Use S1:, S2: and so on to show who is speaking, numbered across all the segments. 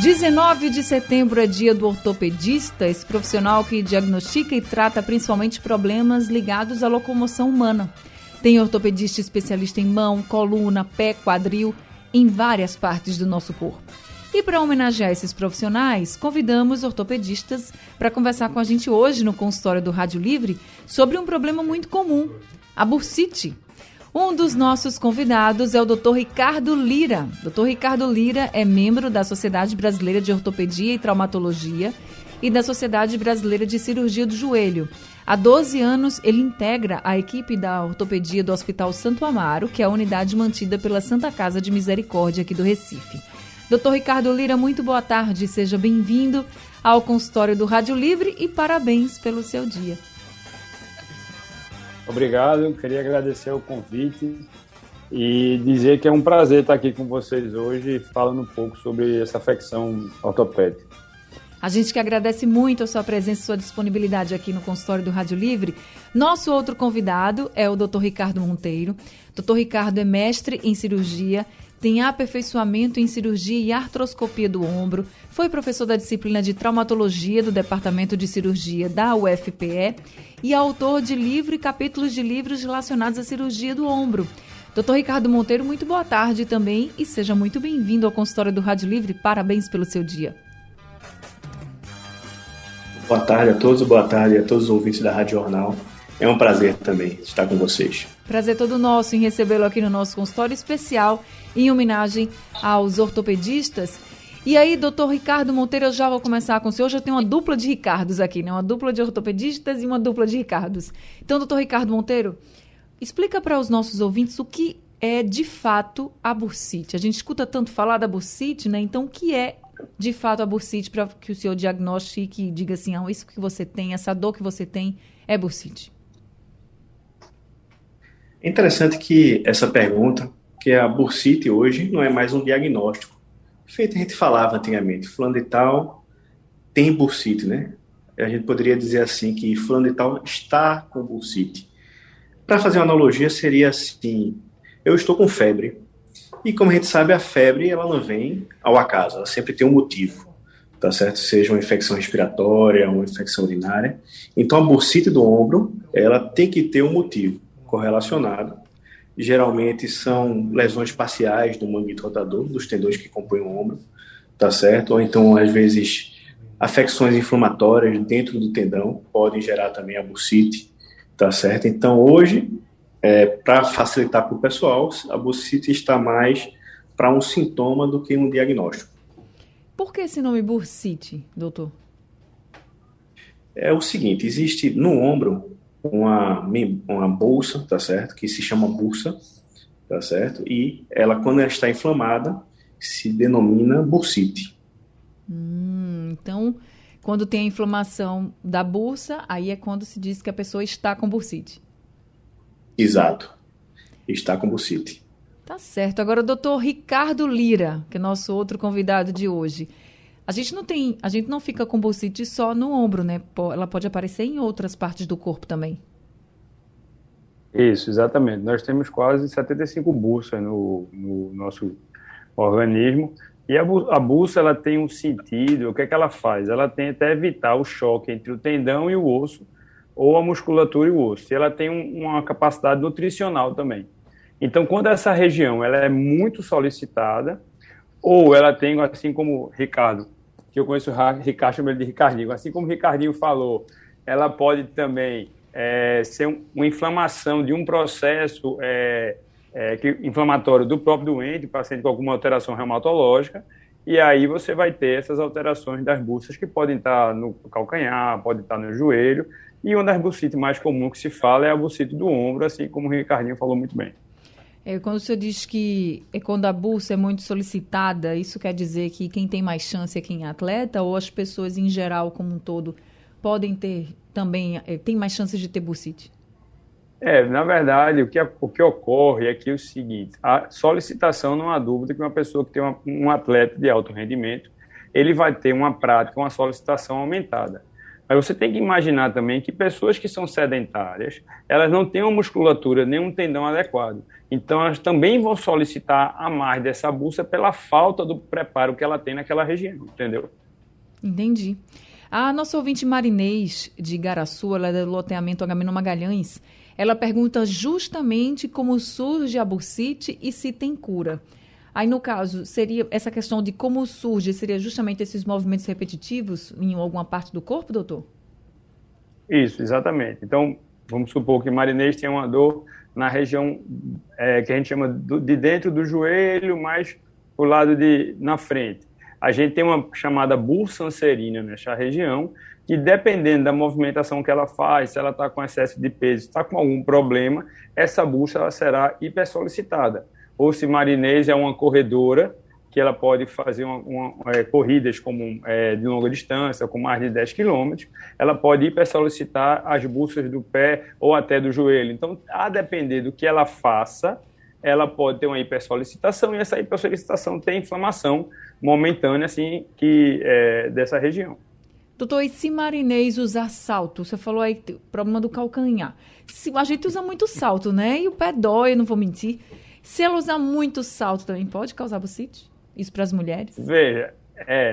S1: 19 de setembro é dia do ortopedista, esse profissional que diagnostica e trata principalmente problemas ligados à locomoção humana. Tem ortopedista especialista em mão, coluna, pé, quadril, em várias partes do nosso corpo. E para homenagear esses profissionais, convidamos ortopedistas para conversar com a gente hoje no consultório do Rádio Livre sobre um problema muito comum, a bursite. Um dos nossos convidados é o Dr. Ricardo Lira. Dr. Ricardo Lira é membro da Sociedade Brasileira de Ortopedia e Traumatologia e da Sociedade Brasileira de Cirurgia do Joelho. Há 12 anos, ele integra a equipe da ortopedia do Hospital Santo Amaro, que é a unidade mantida pela Santa Casa de Misericórdia aqui do Recife. Dr. Ricardo Lira, muito boa tarde. Seja bem-vindo ao consultório do Rádio Livre e parabéns pelo seu dia.
S2: Obrigado, queria agradecer o convite e dizer que é um prazer estar aqui com vocês hoje falando um pouco sobre essa afecção ortopédica.
S1: A gente que agradece muito a sua presença e sua disponibilidade aqui no consultório do Rádio Livre. Nosso outro convidado é o Dr. Ricardo Monteiro. Dr. Ricardo é mestre em cirurgia, tem aperfeiçoamento em cirurgia e artroscopia do ombro, foi professor da disciplina de traumatologia do Departamento de Cirurgia da UFPE e autor de livro e capítulos de livros relacionados à cirurgia do ombro. Dr. Ricardo Monteiro, muito boa tarde também e seja muito bem-vindo ao consultório do Rádio Livre. Parabéns pelo seu dia.
S3: Boa tarde a todos, boa tarde a todos os ouvintes da Rádio Jornal. É um prazer também estar com vocês.
S1: Prazer todo nosso em recebê-lo aqui no nosso consultório especial em homenagem aos ortopedistas. E aí, doutor Ricardo Monteiro, eu já vou começar com o senhor. Hoje eu tenho uma dupla de Ricardos aqui, né? Uma dupla de ortopedistas e uma dupla de Ricardos. Então, doutor Ricardo Monteiro, explica para os nossos ouvintes o que é, de fato, a bursite. A gente escuta tanto falar da bursite, né? Então, o que é, de fato, a bursite para que o senhor diagnostique e diga assim, isso que você tem, essa dor que você tem é bursite?
S3: É interessante que essa pergunta, que a bursite hoje não é mais um diagnóstico. Feito a gente falava antigamente, fulano de tal tem bursite, né? A gente poderia dizer assim que fulano de tal está com bursite. Para fazer uma analogia seria assim, eu estou com febre. E como a gente sabe, a febre ela não vem ao acaso, ela sempre tem um motivo, tá certo? Seja uma infecção respiratória, uma infecção urinária. Então a bursite do ombro, ela tem que ter um motivo correlacionado. Geralmente são lesões parciais do manguito rotador, dos tendões que compõem o ombro, tá certo? Ou então, às vezes, afecções inflamatórias dentro do tendão podem gerar também a bursite, tá certo? Então, hoje, para facilitar para o pessoal, a bursite está mais para um sintoma do que um diagnóstico.
S1: Por que esse nome bursite, doutor?
S3: É o seguinte, existe no ombro uma bolsa, tá certo? Que se chama bursa, tá certo? E ela, quando ela está inflamada, se denomina bursite.
S1: Então, quando tem a inflamação da bursa, aí é quando se diz que a pessoa está com bursite. Exato.
S3: Está com bursite.
S1: Tá certo. Agora, o doutor Ricardo Lira, que é nosso outro convidado de hoje. A gente não fica com bursite só no ombro, né? Ela pode aparecer em outras partes do corpo também.
S2: Isso, exatamente. Nós temos quase 75 bursas no nosso organismo. E a bursa, ela tem um sentido, o que é que ela faz? Ela tenta evitar o choque entre o tendão e o osso, ou a musculatura e o osso. E ela tem uma capacidade nutricional também. Então, quando essa região ela é muito solicitada, ou ela tem, assim como Ricardo, que eu conheço o Ricardo, chamo ele de Ricardinho, assim como o Ricardinho falou, ela pode também ser uma inflamação de um processo inflamatório do próprio doente, paciente com alguma alteração reumatológica, e aí você vai ter essas alterações das bursas que podem estar no calcanhar, podem estar no joelho, e uma das bursites mais comuns que se fala é a bursite do ombro, assim como o Ricardinho falou muito bem.
S1: Quando o senhor diz que quando a bursa é muito solicitada, isso quer dizer que quem tem mais chance é quem é atleta, ou as pessoas em geral, como um todo, podem ter também, tem mais chances de ter bursite?
S2: Na verdade, o que ocorre é que é o seguinte, a solicitação não há dúvida que uma pessoa que tem um atleta de alto rendimento, ele vai ter uma prática, uma solicitação aumentada. Mas você tem que imaginar também que pessoas que são sedentárias, elas não têm uma musculatura, nem um tendão adequado. Então, elas também vão solicitar a mais dessa búlsara pela falta do preparo que ela tem naquela região, entendeu?
S1: Entendi. A nossa ouvinte Marinês, de Igaraçu, ela é do loteamento Agamenon Magalhães, ela pergunta justamente como surge a bursite e se tem cura. Aí, no caso, seria essa questão de como surge, seria justamente esses movimentos repetitivos em alguma parte do corpo, doutor?
S2: Isso, exatamente. Então, vamos supor que Marinês tenha uma dor na região que a gente chama de dentro do joelho, mais o lado na frente. A gente tem uma chamada bursancerina nessa região, que dependendo da movimentação que ela faz, se ela está com excesso de peso, está com algum problema, essa bursa ela será hipersolicitada. Ou se Marinês é uma corredora, que ela pode fazer corridas de longa distância, com mais de 10 quilômetros, ela pode hipersolicitar as bursas do pé ou até do joelho. Então, a depender do que ela faça, ela pode ter uma hipersolicitação, e essa hipersolicitação tem inflamação momentânea assim, dessa região.
S1: Doutor, e se Marinês usar salto? Você falou aí problema do calcanhar. A gente usa muito salto, né? E o pé dói, eu não vou mentir. Se ela usar muito salto, também pode causar bursite? Isso para as mulheres?
S2: Veja,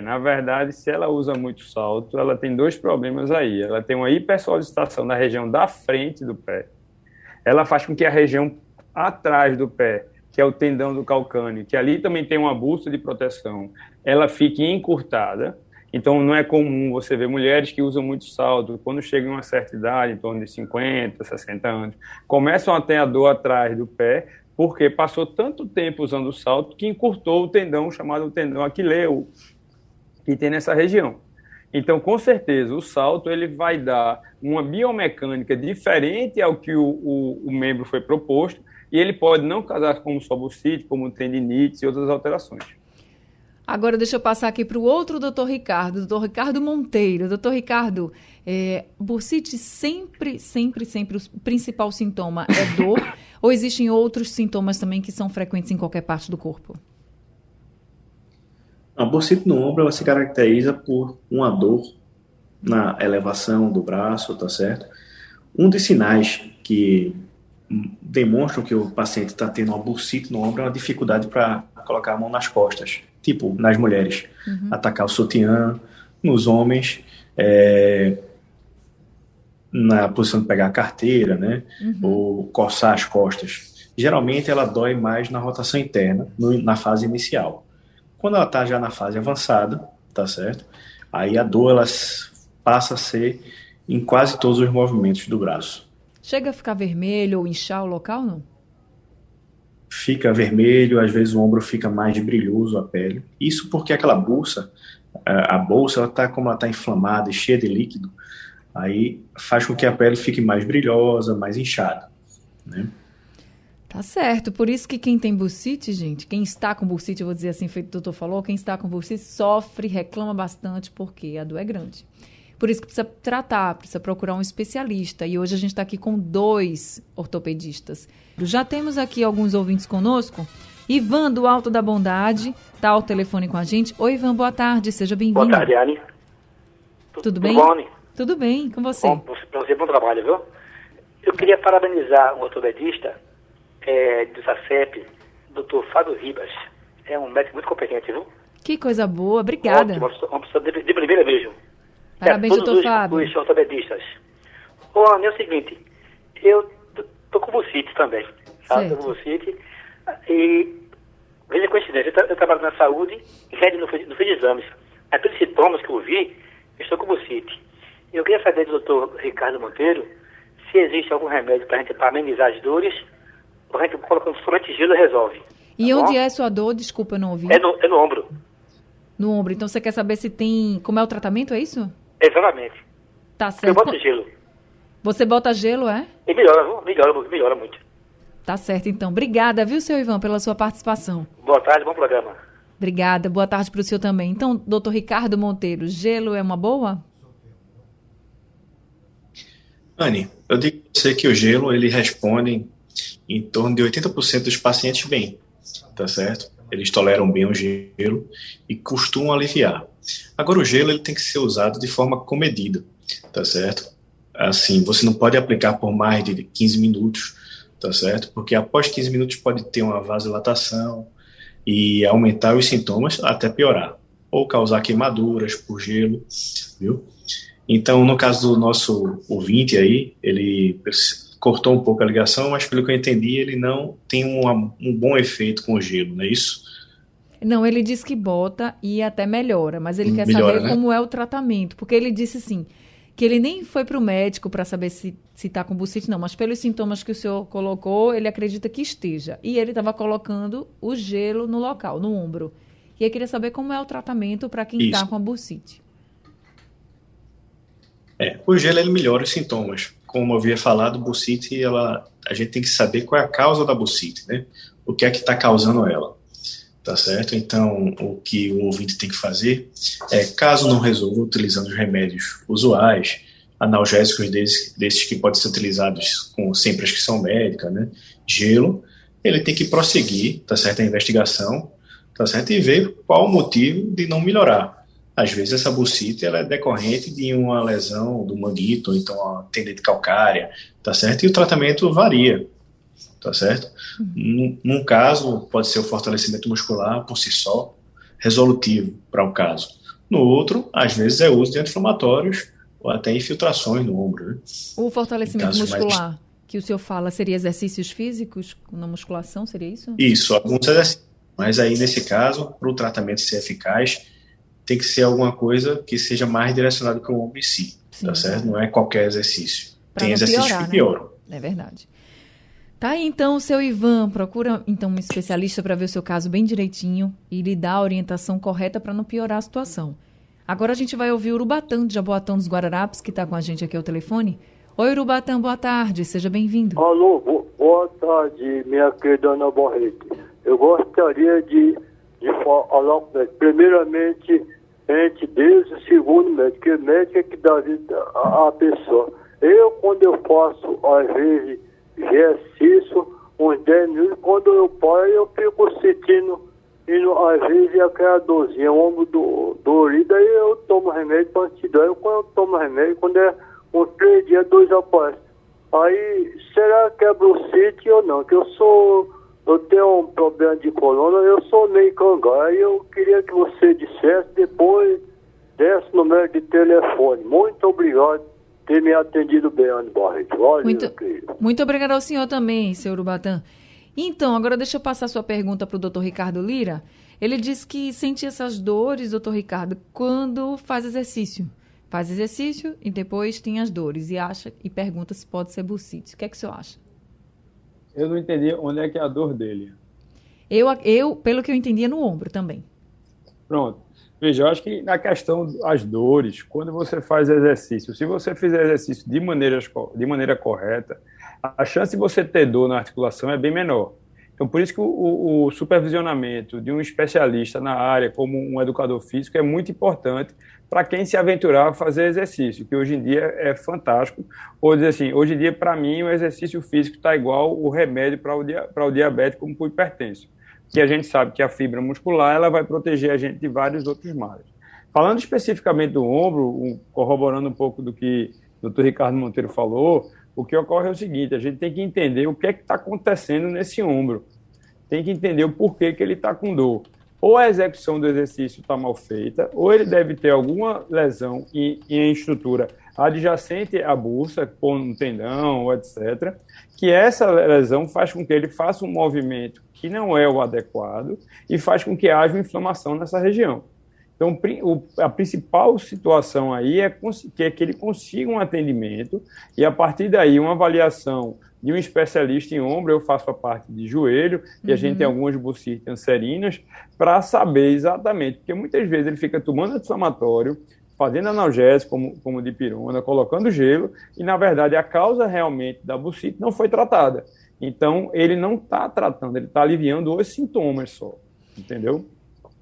S2: na verdade, se ela usa muito salto, ela tem dois problemas aí. Ela tem uma hipersolicitação na região da frente do pé. Ela faz com que a região atrás do pé, que é o tendão do calcâneo, que ali também tem uma bússola de proteção, ela fique encurtada. Então, não é comum você ver mulheres que usam muito salto, quando chegam a uma certa idade, em torno de 50, 60 anos, começam a ter a dor atrás do pé, porque passou tanto tempo usando o salto que encurtou o tendão, chamado tendão aquileu, que tem nessa região. Então, com certeza, o salto ele vai dar uma biomecânica diferente ao que o membro foi proposto, e ele pode não causar como só bursite, como tendinite e outras alterações.
S1: Agora, deixa eu passar aqui para o outro doutor Ricardo Monteiro. Doutor Ricardo, bursite sempre, o principal sintoma é dor, ou existem outros sintomas também que são frequentes em qualquer parte do corpo?
S3: A bursite no ombro, ela se caracteriza por uma dor na elevação do braço, tá certo? Um dos sinais que demonstram que o paciente está tendo uma bursite no ombro é uma dificuldade para colocar a mão nas costas, tipo nas mulheres, atacar o sutiã, nos homens, na posição de pegar a carteira, né, ou coçar as costas. Geralmente ela dói mais na rotação interna, na fase inicial. Quando ela está já na fase avançada, tá certo? Aí a dor ela passa a ser em quase todos os movimentos do braço.
S1: Chega a ficar vermelho ou inchar o local, não?
S3: Fica vermelho, às vezes o ombro fica mais brilhoso, a pele. Isso porque aquela bolsa, a bolsa, como ela está inflamada e cheia de líquido, aí faz com que a pele fique mais brilhosa, mais inchada, né?
S1: Tá certo, por isso que quem tem bursite, gente, quem está com bursite, eu vou dizer assim, feito o doutor falou, quem está com bursite sofre, reclama bastante porque a dor é grande. Por isso que precisa tratar, precisa procurar um especialista. E hoje a gente está aqui com 2 ortopedistas. Já temos aqui alguns ouvintes conosco. Ivan, do Alto da Bondade, está ao telefone com a gente. Oi, Ivan, boa tarde, seja bem-vindo.
S4: Boa tarde, Anne.
S1: Tudo bem?
S4: Bom, Anne?
S1: Tudo bem, com você.
S4: Para você, bom trabalho, viu? Eu queria parabenizar um ortopedista do SACEP, Dr. Fábio Ribas. É um médico muito competente, viu?
S1: Que coisa boa, obrigada.
S4: Uma pessoa de primeira mesmo.
S1: Parabéns, doutor Fábio.
S4: Os ortopedistas. Ô, Anne, é o seguinte, eu tô com bursite também, sabe? Tô com bursite e, veja a coincidência, eu trabalho na saúde e não fiz exames. Mas pelos sintomas que eu vi, eu estou com bursite. Eu queria saber do doutor Ricardo Monteiro se existe algum remédio para amenizar as dores, ou a gente colocando somente gelo resolve.
S1: E tá onde é a sua dor? Desculpa, eu não ouvi.
S4: É no ombro.
S1: No ombro. Então você quer saber se tem... Como é o tratamento, é isso?
S4: Exatamente.
S1: Tá certo.
S4: Eu boto gelo.
S1: Você bota gelo, é?
S4: E melhora muito.
S1: Tá certo, então. Obrigada, viu, seu Ivan, pela sua participação.
S4: Boa tarde, bom programa.
S1: Obrigada. Boa tarde para o senhor também. Então, doutor Ricardo Monteiro, gelo é uma boa?
S3: Anne, eu digo para você que o gelo, ele responde em torno de 80% dos pacientes bem, tá certo? Eles toleram bem o gelo e costumam aliviar. Agora, o gelo ele tem que ser usado de forma comedida. tá certo? Assim, você não pode aplicar por mais de 15 minutos, tá certo? Porque após 15 minutos pode ter uma vasodilatação e aumentar os sintomas até piorar, ou causar queimaduras por gelo, viu? Então, no caso do nosso ouvinte aí, ele cortou um pouco a ligação, mas pelo que eu entendi, ele não tem um bom efeito com o gelo, não é isso?
S1: Não, ele diz que bota e até melhora, mas ele quer
S3: Melhora,
S1: saber
S3: né?
S1: como é o tratamento, porque ele disse assim, que ele nem foi para o médico para saber se está com bursite, não, mas pelos sintomas que o senhor colocou, ele acredita que esteja. E ele estava colocando o gelo no local, no ombro. E eu queria saber como é o tratamento para quem está
S3: Isso.
S1: com a bursite.
S3: O gelo ele melhora os sintomas. Como eu havia falado, bursite, a gente tem que saber qual é a causa da bursite, né? O que é que está causando ela, tá certo? Então, o que o ouvinte tem que fazer é, caso não resolva utilizando os remédios usuais, analgésicos desses que podem ser utilizados sem prescrição médica, né? Gelo, ele tem que prosseguir, tá certo? A investigação, tá certo? E ver qual o motivo de não melhorar. Às vezes essa bursite ela é decorrente de uma lesão do manguito, ou então uma tendite calcária, tá certo? E o tratamento varia, tá certo? Num caso, pode ser o fortalecimento muscular por si só, resolutivo para o caso. No outro, às vezes é o uso de anti-inflamatórios ou até infiltrações no ombro, né?
S1: O fortalecimento
S3: Casos mais-
S1: muscular que o senhor fala seria exercícios físicos na musculação, seria isso?
S3: Isso, alguns exercícios. Mas aí, nesse caso, para o tratamento ser eficaz, tem que ser alguma coisa que seja mais direcionada para o ombro em si,
S1: Sim,
S3: tá certo?
S1: tá.
S3: Não é qualquer exercício.
S1: Pra
S3: Tem
S1: não
S3: exercícios
S1: piorar,
S3: que
S1: né?
S3: pioram.
S1: É verdade. Tá aí, então, seu Ivan, procura então um especialista para ver o seu caso bem direitinho e lhe dar a orientação correta para não piorar a situação. Agora a gente vai ouvir o Urubatã, de Jaboatão dos Guararapes, que está com a gente aqui ao telefone. Oi, Urubatã, boa tarde, seja bem-vindo.
S5: Alô, boa tarde, minha querida Ana Barreto. Eu gostaria de falar com você. Primeiramente, entre Deus e segundo médico, porque médico é que dá vida à pessoa. Eu, quando eu faço, às vezes, exercício, uns 10 minutos, quando eu paro, eu fico sentindo, às vezes, aquela dorzinha, o ombro dorido, aí eu tomo remédio para antidor. Quando eu tomo remédio, quando é uns 3 dias, 2 aparece. Aí, será que é bursite ou não? Que eu tenho um problema de coluna, eu sou meio cangar. Aí eu queria que você dissesse, depois desse número de telefone. Muito obrigado por ter me atendido bem, Ana Barreto. Valeu, querido.
S1: Muito obrigada ao senhor também, seu Urubatã. Então, agora deixa eu passar a sua pergunta para o doutor Ricardo Lira. Ele disse que sente essas dores, doutor Ricardo, quando faz exercício. Faz exercício e depois tem as dores e pergunta se pode ser bursite. O que é que o senhor acha?
S2: Eu não entendi onde é que é a dor dele.
S1: Eu, pelo que eu entendi, é no ombro também.
S2: Pronto. Veja, eu acho que na questão das dores, quando você faz exercício, se você fizer exercício de maneira correta, a chance de você ter dor na articulação é bem menor. Então, por isso que o supervisionamento de um especialista na área, como um educador físico, é muito importante para quem se aventurar a fazer exercício, que hoje em dia é fantástico. Ou dizer assim, hoje em dia, para mim, o exercício físico está igual o remédio para o diabetes como para o hipertenso, que a gente sabe que a fibra muscular ela vai proteger a gente de vários outros males. Falando especificamente do ombro, corroborando um pouco do que o Dr. Ricardo Monteiro falou, o que ocorre é o seguinte, a gente tem que entender o que é que está acontecendo nesse ombro. Tem que entender o porquê que ele está com dor. Ou a execução do exercício está mal feita, ou ele deve ter alguma lesão em estrutura adjacente à bursa, como um tendão, etc., que essa lesão faz com que ele faça um movimento que não é o adequado e faz com que haja uma inflamação nessa região. Então, a principal situação aí é que ele consiga um atendimento e, a partir daí, uma avaliação de um especialista em ombro, eu faço a parte de joelho, e a gente tem algumas bursites cancerinas, para saber exatamente, porque muitas vezes ele fica tomando anti-inflamatório, fazendo analgésico, como dipirona, colocando gelo, e, na verdade, a causa realmente da bursite não foi tratada. Então, ele não está tratando, ele está aliviando os sintomas só, entendeu?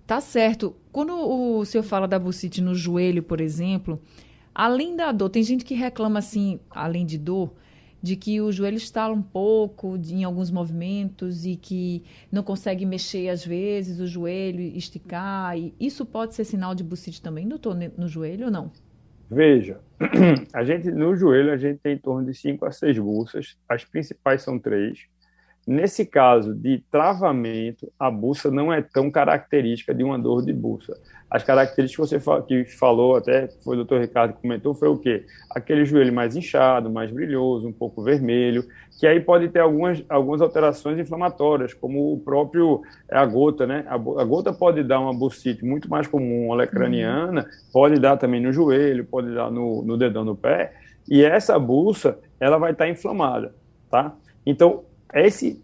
S1: Tá certo. Quando o senhor fala da bursite no joelho, por exemplo, além da dor, tem gente que reclama assim, além de dor, de que o joelho estala um pouco em alguns movimentos e que não consegue mexer às vezes o joelho, esticar. E isso pode ser sinal de bursite também, doutor, no joelho ou não?
S2: Veja, no joelho, a gente tem em torno de 5 a 6 bursas, as principais são 3. Nesse caso de travamento, a bursa não é tão característica de uma dor de bursa. As características que você falou, até foi o Dr. Ricardo que comentou, foi o quê? Aquele joelho mais inchado, mais brilhoso, um pouco vermelho, que aí pode ter algumas alterações inflamatórias, como o próprio a gota, né? A gota pode dar uma bursite muito mais comum, olecraniana, pode dar também no joelho, pode dar no dedão do pé, e essa bursa, ela vai estar inflamada, tá? Então, esse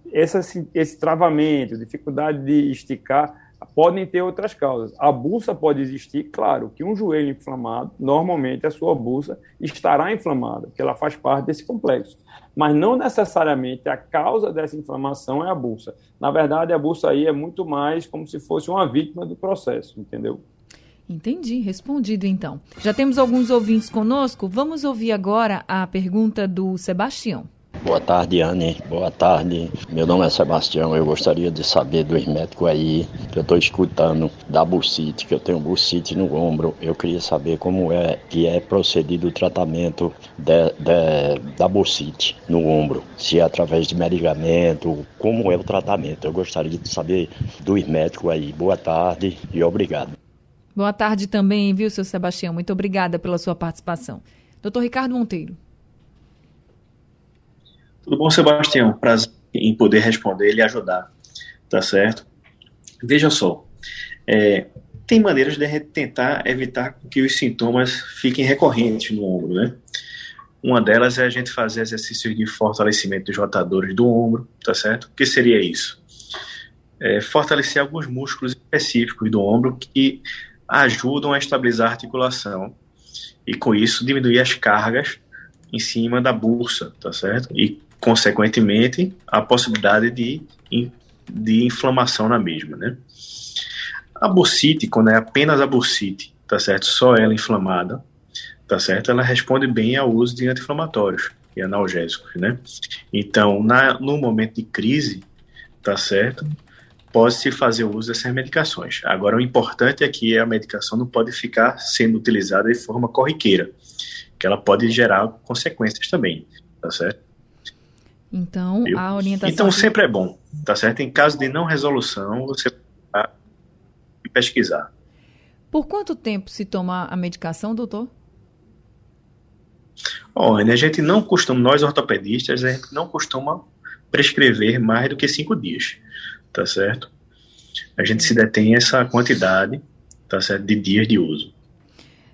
S2: travamento, dificuldade de esticar, podem ter outras causas. A bursa pode existir, claro, que um joelho inflamado, normalmente a sua bursa estará inflamada, porque ela faz parte desse complexo. Mas não necessariamente a causa dessa inflamação é a bursa. Na verdade, a bursa aí é muito mais como se fosse uma vítima do processo, entendeu?
S1: Entendi, respondido então. Já temos alguns ouvintes conosco, vamos ouvir agora a pergunta do Sebastião.
S6: Boa tarde, Anne. Boa tarde. Meu nome é Sebastião. Eu gostaria de saber dos médicos aí que eu estou escutando da bursite, que eu tenho bursite no ombro. Eu queria saber como é que é procedido o tratamento da bursite no ombro. Se é através de medicamento, como é o tratamento. Eu gostaria de saber dos médicos aí. Boa tarde e obrigado.
S1: Boa tarde também, viu, seu Sebastião? Muito obrigada pela sua participação. Dr. Ricardo Monteiro.
S3: Tudo bom, Sebastião? Prazer em poder responder e lhe ajudar, tá certo? Veja só, tem maneiras de a gente tentar evitar que os sintomas fiquem recorrentes no ombro, né? Uma delas é a gente fazer exercícios de fortalecimento dos rotadores do ombro, tá certo? O que seria isso? Fortalecer alguns músculos específicos do ombro que ajudam a estabilizar a articulação e, com isso, diminuir as cargas em cima da bursa, tá certo? E, consequentemente, a possibilidade de inflamação na mesma, né? A bursite, quando é apenas a bursite, tá certo? Só ela inflamada, tá certo? Ela responde bem ao uso de anti-inflamatórios e analgésicos, né? Então, no momento de crise, tá certo? Pode-se fazer o uso dessas medicações. Agora, o importante é que a medicação não pode ficar sendo utilizada de forma corriqueira, que ela pode gerar consequências também, tá certo?
S1: Então, a orientação...
S3: Então, sempre é bom, tá certo? Em caso de não resolução, você vai pesquisar.
S1: Por quanto tempo se toma a medicação, doutor?
S3: Olha, a gente não costuma, nós ortopedistas, a gente não costuma prescrever mais do que 5 dias, tá certo? A gente se detém essa quantidade, tá certo, de dias de uso.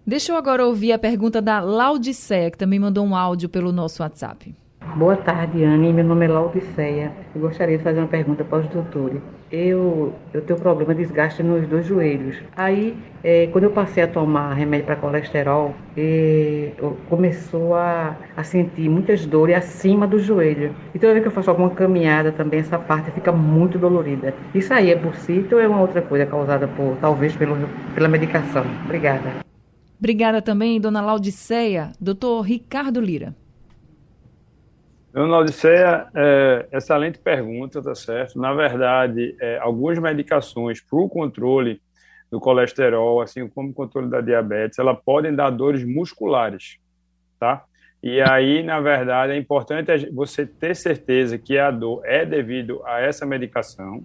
S1: Deixa eu agora ouvir a pergunta da Laudiceia, que também mandou um áudio pelo nosso WhatsApp.
S7: Boa tarde, Anne. Meu nome é Laudiceia. Eu gostaria de fazer uma pergunta para os doutores. Eu tenho problema de desgaste nos 2 joelhos. Aí, quando eu passei a tomar remédio para colesterol, eu começou a sentir muitas dores acima do joelho. E toda vez que eu faço alguma caminhada também, essa parte fica muito dolorida. Isso aí é bursite ou é uma outra coisa causada talvez pela medicação? Obrigada.
S1: Obrigada também, dona Laudiceia. Doutor Ricardo Lira.
S2: Dona Laudiceia, excelente pergunta, tá certo? Na verdade, algumas medicações para o controle do colesterol, assim como o controle da diabetes, elas podem dar dores musculares, tá? E aí, na verdade, é importante você ter certeza que a dor é devido a essa medicação,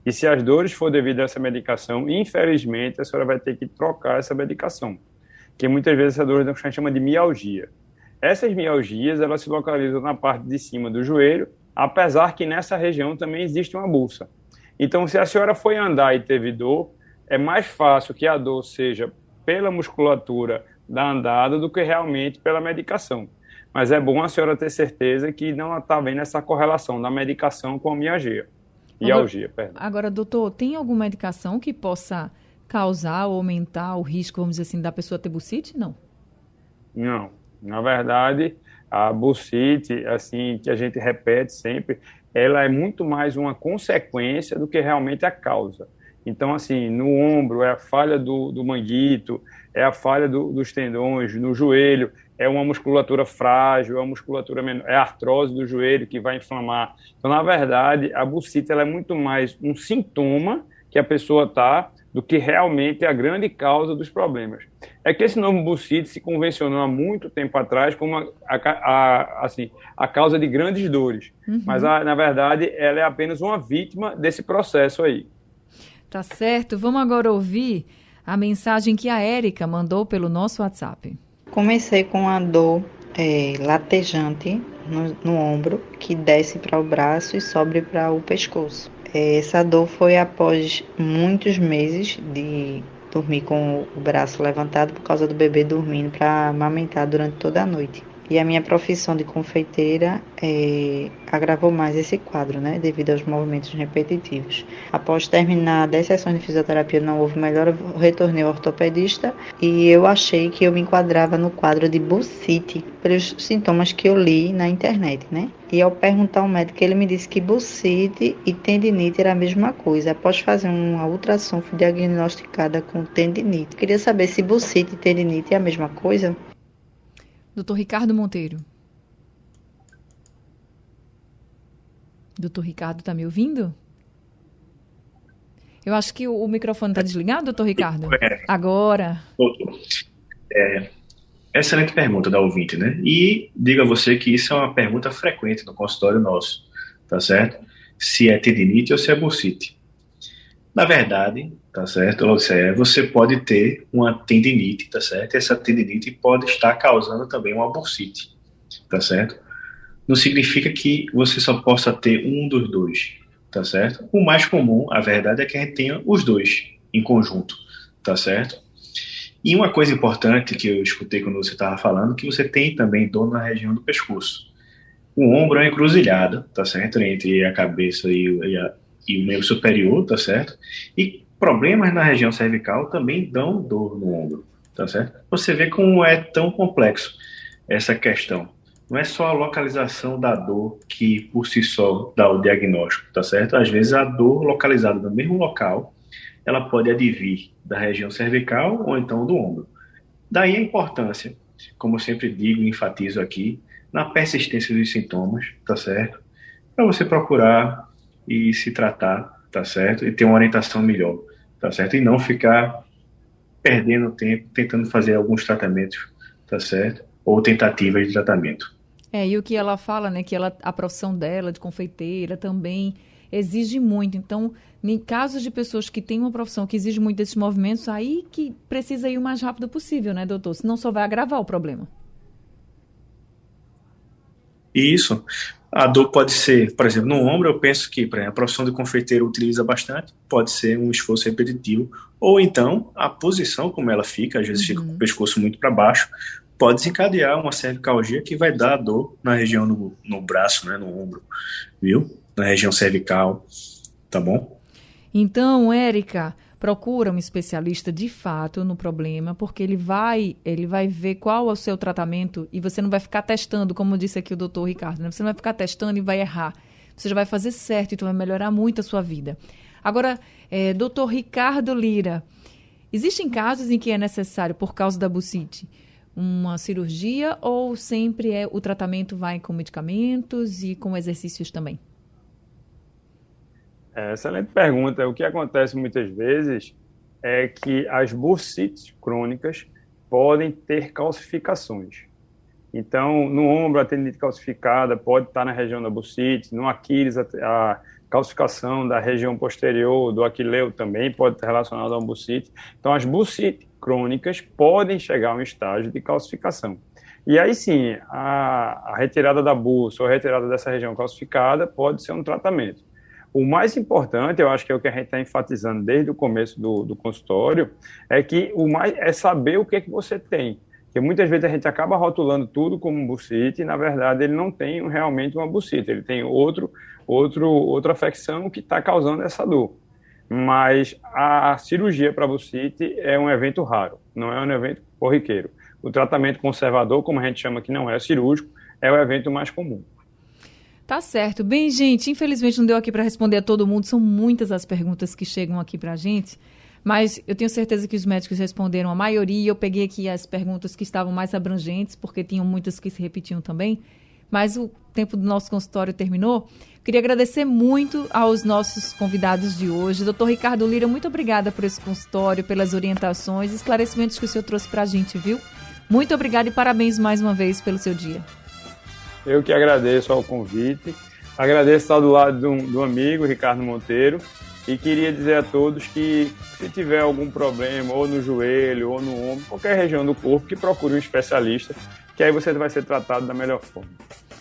S2: e se as dores for devido a essa medicação, infelizmente, a senhora vai ter que trocar essa medicação, que muitas vezes essa dor a gente chama de mialgia. Essas mialgias, elas se localizam na parte de cima do joelho, apesar que nessa região também existe uma bursa. Então, se a senhora foi andar e teve dor, é mais fácil que a dor seja pela musculatura da andada do que realmente pela medicação. Mas é bom a senhora ter certeza que não está vendo essa correlação da medicação com a mialgia.
S1: Agora, doutor, tem alguma medicação que possa causar ou aumentar o risco, vamos dizer assim, da pessoa ter bursite? Não.
S2: Não. Na verdade, a bursite, assim, que a gente repete sempre, ela é muito mais uma consequência do que realmente a causa. Então, assim, no ombro é a falha do manguito, é a falha dos tendões, no joelho é uma musculatura frágil, é uma musculatura menor, é a artrose do joelho que vai inflamar. Então, na verdade, a bursite ela é muito mais um sintoma que a pessoa está do que realmente a grande causa dos problemas. é que esse novo bursite se convencionou há muito tempo atrás como a causa de grandes dores. Mas, na verdade, ela é apenas uma vítima desse processo aí.
S1: Tá certo. Vamos agora ouvir a mensagem que a Érica mandou pelo nosso WhatsApp.
S8: Comecei com a dor latejante no ombro, que desce para o braço e sobe para o pescoço. Essa dor foi após muitos meses de dormir com o braço levantado por causa do bebê dormindo para amamentar durante toda a noite. E a minha profissão de confeiteira agravou mais esse quadro, né, devido aos movimentos repetitivos. Após terminar 10 sessões de fisioterapia não houve melhora, eu retornei ao ortopedista e eu achei que eu me enquadrava no quadro de bursite, pelos sintomas que eu li na internet, né? E ao perguntar ao médico, ele me disse que bursite e tendinite era a mesma coisa. Após fazer uma ultrassom, fui diagnosticada com tendinite. Queria saber se bursite e tendinite é a mesma coisa?
S1: Doutor Ricardo Monteiro. Doutor Ricardo, está me ouvindo? Eu acho que o microfone está desligado, doutor Ricardo? Agora.
S3: Doutor, excelente pergunta da ouvinte, né? E diga a você que isso é uma pergunta frequente no consultório nosso, tá certo? Se é tendinite ou se é bursite. Na verdade, tá certo, você pode ter uma tendinite, tá certo? Essa tendinite pode estar causando também uma bursite, tá certo? Não significa que você só possa ter um dos dois, tá certo? O mais comum, a verdade, é que a gente tenha os dois em conjunto, tá certo? E uma coisa importante que eu escutei quando você estava falando, que você tem também dor na região do pescoço. O ombro é uma encruzilhada, tá certo? Entre a cabeça e o membro superior, tá certo? E problemas na região cervical também dão dor no ombro, tá certo? Você vê como é tão complexo essa questão. Não é só a localização da dor que por si só dá o diagnóstico, tá certo? Às vezes a dor localizada no mesmo local, ela pode advir da região cervical ou então do ombro. Daí a importância, como eu sempre digo e enfatizo aqui, na persistência dos sintomas, tá certo? Para você procurar e se tratar, tá certo? E ter uma orientação melhor, tá certo? E não ficar perdendo tempo tentando fazer alguns tratamentos, tá certo? Ou tentativas de tratamento.
S1: E o que ela fala, né, que a profissão dela de confeiteira também exige muito. Então, em casos de pessoas que têm uma profissão que exige muito desses movimentos, aí que precisa ir o mais rápido possível, né, doutor? Senão só vai agravar o problema.
S3: Isso. A dor pode ser, por exemplo, no ombro, eu penso que, por exemplo, a profissão de confeiteiro utiliza bastante, pode ser um esforço repetitivo, ou então a posição como ela fica, às vezes fica com o pescoço muito para baixo, pode desencadear uma cervicalgia que vai dar dor na região no braço, né, no ombro, viu? Na região cervical, tá bom?
S1: Então, Érica, procura um especialista de fato no problema, porque ele vai ver qual é o seu tratamento e você não vai ficar testando, como disse aqui o doutor Ricardo, né? Você não vai ficar testando e vai errar. Você já vai fazer certo e então vai melhorar muito a sua vida. Agora, doutor Ricardo Lira, existem casos em que é necessário, por causa da bursite, uma cirurgia ou sempre o tratamento vai com medicamentos e com exercícios também?
S2: Excelente pergunta. O que acontece muitas vezes é que as bursites crônicas podem ter calcificações. Então, no ombro, a tendinite calcificada pode estar na região da bursite, no Aquiles, a calcificação da região posterior do aquileu também pode estar relacionada a uma bursite. Então, as bursites crônicas podem chegar a um estágio de calcificação. E aí sim, a retirada da bursa ou a retirada dessa região calcificada pode ser um tratamento. O mais importante, eu acho que é o que a gente está enfatizando desde o começo do consultório, é que o mais é saber o que é que você tem. Porque muitas vezes a gente acaba rotulando tudo como bursite e, na verdade, ele não tem realmente uma bursite, ele tem outra afecção que está causando essa dor. Mas a cirurgia para bursite é um evento raro, não é um evento corriqueiro. O tratamento conservador, como a gente chama que não é cirúrgico, é o evento mais comum.
S1: Tá certo. Bem, gente, infelizmente não deu aqui para responder a todo mundo, são muitas as perguntas que chegam aqui para a gente, mas eu tenho certeza que os médicos responderam a maioria. Eu peguei aqui as perguntas que estavam mais abrangentes, porque tinham muitas que se repetiam também, mas o tempo do nosso consultório terminou. Queria agradecer muito aos nossos convidados de hoje. Dr. Ricardo Lira, muito obrigada por esse consultório, pelas orientações e esclarecimentos que o senhor trouxe para a gente, viu? Muito obrigada e parabéns mais uma vez pelo seu dia.
S2: Eu que agradeço ao convite. Agradeço estar do lado do amigo, Ricardo Monteiro. E queria dizer a todos que, se tiver algum problema, ou no joelho, ou no ombro, qualquer região do corpo, que procure um especialista, que aí você vai ser tratado da melhor forma.